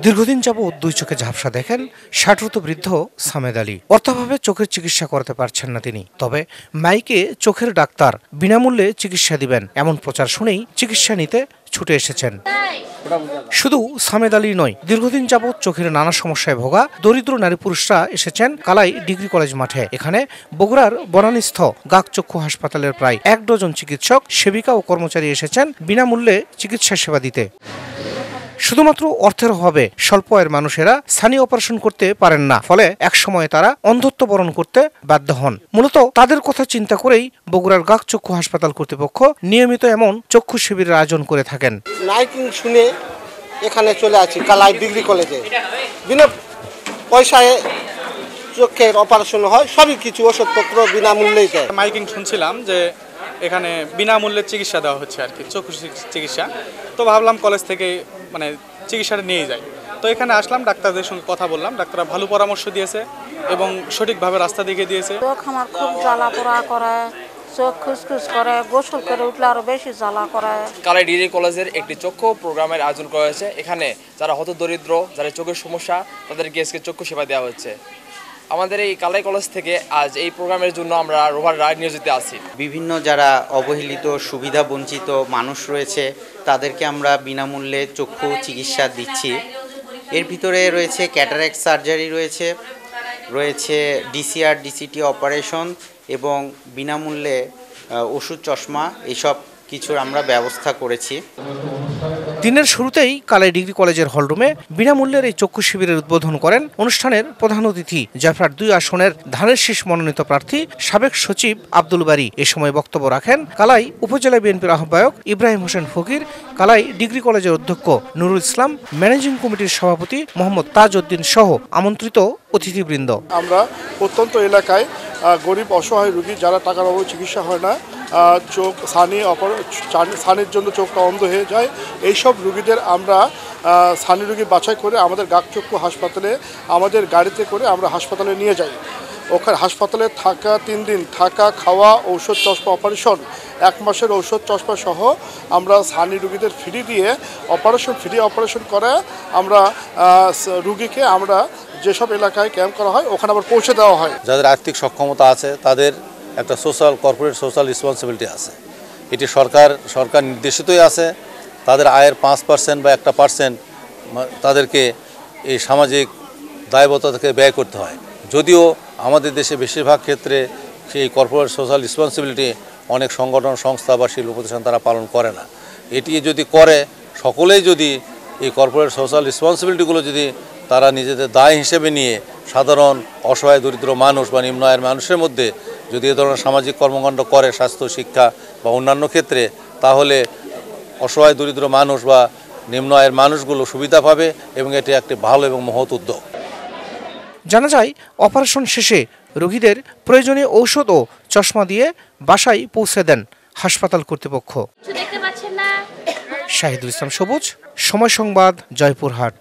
দীর্ঘদিন যাবৎ দুই চোখে ঝাপসা দেখেন ৬০ বৃদ্ধ সামেদ আলী। অর্থাভাবে চোখের চিকিৎসা করতে পারছেন না তিনি। তবে মাইকে চোখের ডাক্তার বিনামূল্যে চিকিৎসা দিবেন এমন প্রচার শুনেই চিকিৎসা নিতে ছুটে এসেছেন। শুধু সামেদ আলী নয়, দীর্ঘদিন যাবৎ চোখের নানা সমস্যায় ভোগা দরিদ্র নারী পুরুষরা এসেছেন কালাই ডিগ্রি কলেজ মাঠে। এখানে বগুড়ার বনানীস্থ গাক চক্ষু হাসপাতালের প্রায় ১ ডজন চিকিৎসক, সেবিকা ও কর্মচারী এসেছেন বিনামূল্যে চিকিৎসা সেবা দিতে। শুধুমাত্র অর্থের অভাবে স্বল্প আয়ের মানুষেরা স্থানীয় অপারেশন করতে পারেন না, ফলে একসময় তারা অন্ধত্ব বরণ করতে বাধ্য হন। মূলত তাদের কথা চিন্তা করেই বগুড়ার গাক চক্ষু হাসপাতাল কর্তৃপক্ষ নিয়মিত এমন চক্ষু শিবিরের আয়োজন করে থাকেন। মাইকিং শুনে এখানে চলে আসি কালাই ডিগ্রি কলেজে। বিনা পয়সায় চোখের অপারেশন হয়, সবই কিছু ওষুধপত্র বিনামূল্যেই দেয়। মাইকিং শুনছিলাম যে এখানে বিনামূল্যে চিকিৎসা দেওয়া হচ্ছে আর কি, চক্ষু চিকিৎসা। তো ভাবলাম কলেজ থেকে চিকিৎসাটা নিয়ে যাই। তো এখানে আসলাম, ডাক্তারদের সঙ্গে কথা বললাম, ডাক্তাররা ভালো পরামর্শ দিয়েছে এবং সঠিকভাবে রাস্তা দেখিয়ে দিয়েছে। চোখ আমার খুব জ্বালা পোড়া করে, চোখ খুসখুস করে, গোসল করে উঠলে আরো বেশি জ্বালা করে। কালাই ডিগ্রি কলেজের একটি চক্ষু প্রোগ্রামের আয়োজন করা হয়েছে। এখানে যারা হতদরিদ্র, যারা চোখের সমস্যা, তাদেরকে আজকে চক্ষু সেবা দেওয়া হচ্ছে। আমাদের এই কালাই কলেজ থেকে আজ এই প্রোগ্রামের জন্য আমরা রোভার রায় নিয়োজিত আছি। বিভিন্ন যারা অবহেলিত, সুবিধা বঞ্চিত মানুষ রয়েছে, তাদেরকে আমরা বিনামূল্যে চক্ষু চিকিৎসা দিচ্ছি। এর ভিতরে রয়েছে ক্যাটারাক্ট সার্জারি, রয়েছে ডিসিআর ডিসিটি অপারেশন এবং বিনামূল্যে ওষুধ, চশমা, এইসব কিছুর আমরা ব্যবস্থা করেছি। দিনের শুরুতেই কালাই ডিগ্রি কলেজের হলরুমে বিনামূল্যের এই চক্ষু শিবিরের উদ্বোধন করেন অনুষ্ঠানের প্রধান অতিথি জাফরাট ২ আসনের ধানের শীষ মনোনীত প্রার্থী সাবেক সচিব আব্দুল বারী। এ সময় বক্তব্য রাখেন কালাই উপজেলা বিএনপির আহ্বায়ক ইব্রাহিম হোসেন ফকির, কালাই ডিগ্রি কলেজের অধ্যক্ষ নুরুল ইসলাম, ম্যানেজিং কমিটির সভাপতি মোহাম্মদ তাজ উদ্দিন সহ আমন্ত্রিত অতিথিবৃন্দ। আমরা প্রত্যন্ত এলাকায় গরিব অসহায় রোগী যারা টাকার অভাবে চিকিৎসা হয় না, চোখ ছানির জন্য চোখটা অন্ধ হয়ে যায়, এইসব রোগীদের আমরা ছানি রোগী বাছাই করে আমাদের গাক চক্ষু হাসপাতালে আমাদের গাড়িতে করে আমরা হাসপাতালে নিয়ে যাই। ওখানে হাসপাতালে থাকা 3 দিন, থাকা, খাওয়া, ঔষধ, চশমা, অপারেশন, 1 মাসের ঔষধ, চশমা সহ আমরা ছানি রোগীদের ফ্রি দিয়ে অপারেশন করে আমরা রোগীকে আমরা যেসব এলাকায় ক্যাম্প করা হয় ওখানে আবার পৌঁছে দেওয়া হয়। যাদের আর্থিক সক্ষমতা আছে তাদের একটা কর্পোরেট সোশ্যাল রেসপন্সিবিলিটি আছে। এটি সরকার নির্দেশিতই আছে। তাদের আয়ের 5% বা 1% তাদেরকে এই সামাজিক দায়বদ্ধতা থেকে ব্যয় করতে হয়। যদিও আমাদের দেশে বেশিরভাগ ক্ষেত্রে সেই কর্পোরেট সোশ্যাল রেসপন্সিবিলিটি অনেক সংগঠন, সংস্থা বা শিল্প প্রতিষ্ঠান তারা পালন করে না। এটি যদি করে, সকলেই যদি এই কর্পোরেট সোশ্যাল রেসপন্সিবিলিটিগুলো যদি তারা নিজেদের দায় হিসেবে নিয়ে সাধারণ অসহায় দরিদ্র মানুষ বা নিম্ন আয়ের মানুষের মধ্যে যদি এ ধরনের সামাজিক কর্মকাণ্ড করে, স্বাস্থ্য, শিক্ষা বা অন্যান্য ক্ষেত্রে, তাহলে অসহায় দরিদ্র মানুষ বা নিম্ন আয়ের মানুষগুলো সুবিধা পাবে এবং এটি একটি ভালো এবং মহৎ উদ্যোগ। জানা যায়, অপারেশন শেষে রোগীদের প্রয়োজনীয় ঔষধ ও চশমা দিয়ে বাসায় পৌঁছে দেন হাসপাতাল কর্তৃপক্ষ। শাহিদুল ইসলাম সবুজ, সময় সংবাদ, জয়পুরহাট।